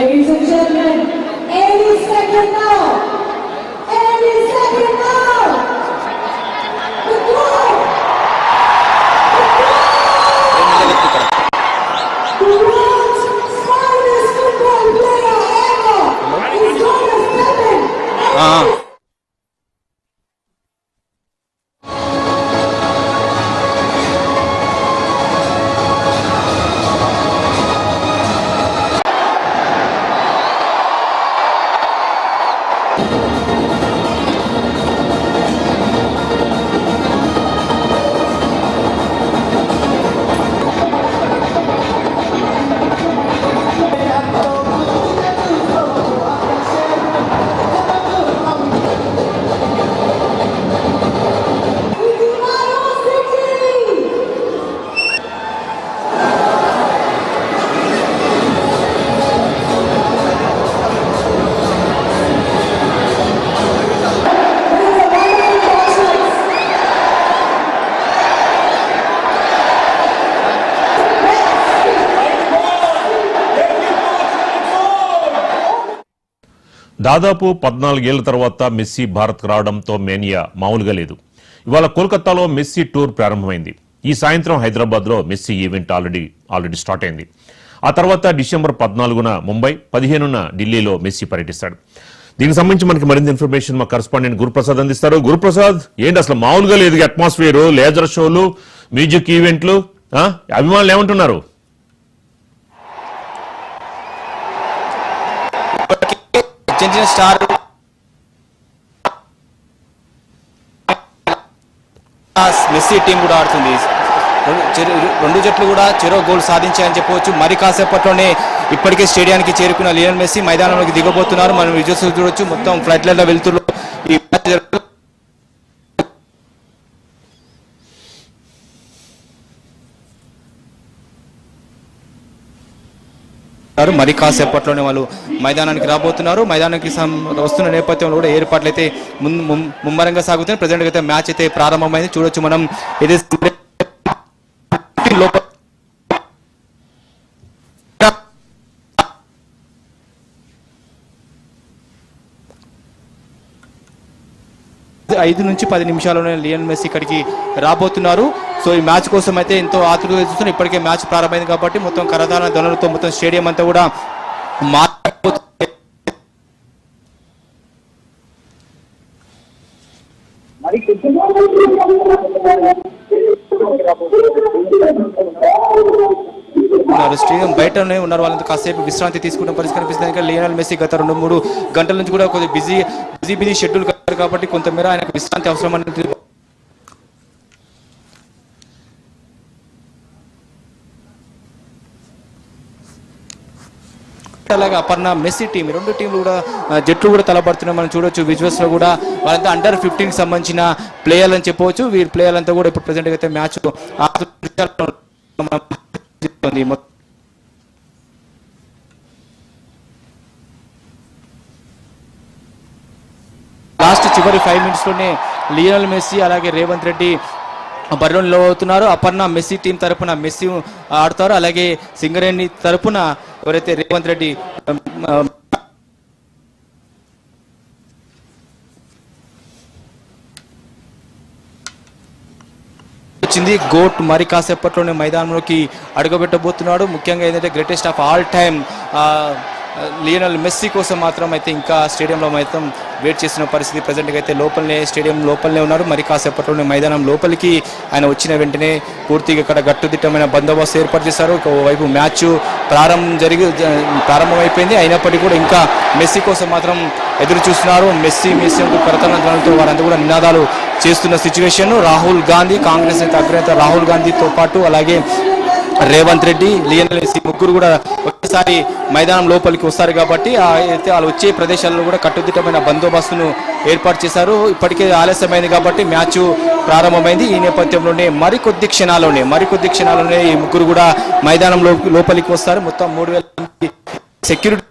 Ladies and gentlemen, any second now, any second now, the goal, the world's finest football player ever is going to step in. దాదాపు 14 ఏళ్ల తర్వాత messy భారత్కు రావడంతో mania మామూలుగా లేదు. ఇవాళ కోల్కతాలో మెస్సీ టూర్ ప్రారంభమైంది. ఈ సాయంత్రం హైదరాబాద్లో మెస్సీ ఈవెంట్ ఆల్రెడీ స్టార్ట్ అయింది. ఆ తర్వాత డిసెంబర్ 14న ముంబై, 15న ఢిల్లీలో మెస్సీ పర్యటిస్తాడు. దీనికి సంబంధించి మనకి మరింత ఇన్ఫర్మేషన్ మా కరెస్పాండెంట్ గురుప్రసాద్ అందిస్తారు. గురుప్రసాద్, ఏంటి అసలు మామూలుగా లేదు అట్మాస్ఫియర్, లేజర్ షోలు, మ్యూజిక్ ఈవెంట్లు, అభిమానులు ఏమంటున్నారు? స్టార్ మెస్సీ టీం కూడా ఆడుతుంది. రెండు జట్లు కూడా చెరో గోల్ సాధించాయని చెప్పవచ్చు. మరి కాసేపట్లోనే ఇప్పటికే స్టేడియానికి చేరుకున్న లియోనెల్ మెస్సీ మైదానంలోకి దిగబోతున్నారు. మనం విజువల్స్ చూడొచ్చు. మొత్తం ఫ్లైట్లలో వెళ్తున్నారు. ఈ మరి కాసేపట్లోనే వాళ్ళు మైదానానికి రాబోతున్నారు. మైదానానికి వస్తున్న నేపథ్యంలో కూడా ఏర్పాట్లు అయితే ముమ్మరంగా సాగుతున్నాయి. ప్రజెంట్ అయితే మ్యాచ్ అయితే ప్రారంభమైంది. చూడొచ్చు మనం ఇది లోపల 5 నుంచి 10 నిమిషాల్లోనే లియోనెల్ మెస్సీ ఇక్కడికి రాబోతున్నారు. సో ఈ మ్యాచ్ కోసం అయితే ఎంతో ఆతృతగా చూస్తున్నారు. ఇప్పటికే మ్యాచ్ ప్రారంభమైంది కాబట్టి మొత్తం కరతాళ ధ్వనులతో మొత్తం స్టేడియం అంతా కూడా స్టేడియం బయటనే ఉన్నారు. వాళ్ళంతా కాసేపు విశ్రాంతి తీసుకున్న పరిస్థితి కనిపిస్తుంది. లియోనెల్ మెస్సీ గత 2-3 గంటల నుంచి కూడా కొద్దిగా బిజీ షెడ్యూల్ కాబట్టి కొంతమేర ఆయనకు విశ్రాంతి అవసరం అనేది అలాగే అపర్ణ మెస్సీ టీం, రెండు టీంలు కూడా జట్లు కూడా తలపడుతున్నాయి. మనం చూడొచ్చు విజువల్స్ లో కూడా వాళ్ళంతా అండర్ 15 సంబంధించిన ప్లేయర్లు అని చెప్పవచ్చు. వీరి ప్లేయర్లంతా కూడా ఇప్పుడు ప్రెసెంట్ అయితే మ్యాచ్ లాస్ట్ చివరి 5 మినిట్స్ లోనే లియోనెల్ మెస్సీ అలాగే రేవంత్ రెడ్డి బరిలో అవుతున్నారు. అపర్ణ మెస్సీ టీం తరపున మెస్సీ ఆడతారు. అలాగే సింగరేణి తరపున ఎవరైతే రేవంత్ రెడ్డి వచ్చింది. గోట్ మరి కాసేపట్లోనే మైదానంలోకి అడుగుపెట్టబోతున్నాడు. ముఖ్యంగా ఏంటంటే greatest of all time Lionel Messi కోసం మాత్రం అయితే ఇంకా స్టేడియంలో మాత్రం వెయిట్ చేసిన పరిస్థితి. ప్రజెంట్గా అయితే స్టేడియం లోపలనే ఉన్నారు. మరి కాసేపట్లోనే మైదానం లోపలికి ఆయన వచ్చిన వెంటనే పూర్తిగా ఇక్కడ గట్టుదిట్టమైన బందోబస్తు ఏర్పాటు చేశారు. ఒకవైపు మ్యాచ్ ప్రారంభమైపోయింది. అయినప్పటికీ కూడా ఇంకా మెస్సీ కోసం మాత్రం ఎదురు చూస్తున్నారు. మెస్సీ కరతాళ ధ్వనులతో వారంతా కూడా నినాదాలు చేస్తున్న సిచ్యువేషన్. రాహుల్ గాంధీ, కాంగ్రెస్ అగ్రనేత రాహుల్ గాంధీతో పాటు అలాగే రేవంత్ రెడ్డి, లియోనెల్ మెస్సీ ముగ్గురు కూడా ఒకేసారి మైదానం లోపలికి వస్తారు కాబట్టి అయితే వాళ్ళు వచ్చే ప్రదేశాల్లో కూడా కట్టుదిట్టమైన బందోబస్తును ఏర్పాటు చేశారు. ఇప్పటికే ఆలస్యమైంది కాబట్టి మ్యాచ్ ప్రారంభమైంది. ఈ నేపథ్యంలోనే మరికొద్ది క్షణాల్లోనే ఈ ముగ్గురు కూడా మైదానంలో లోపలికి వస్తారు. మొత్తం 3000 సెక్యూరిటీ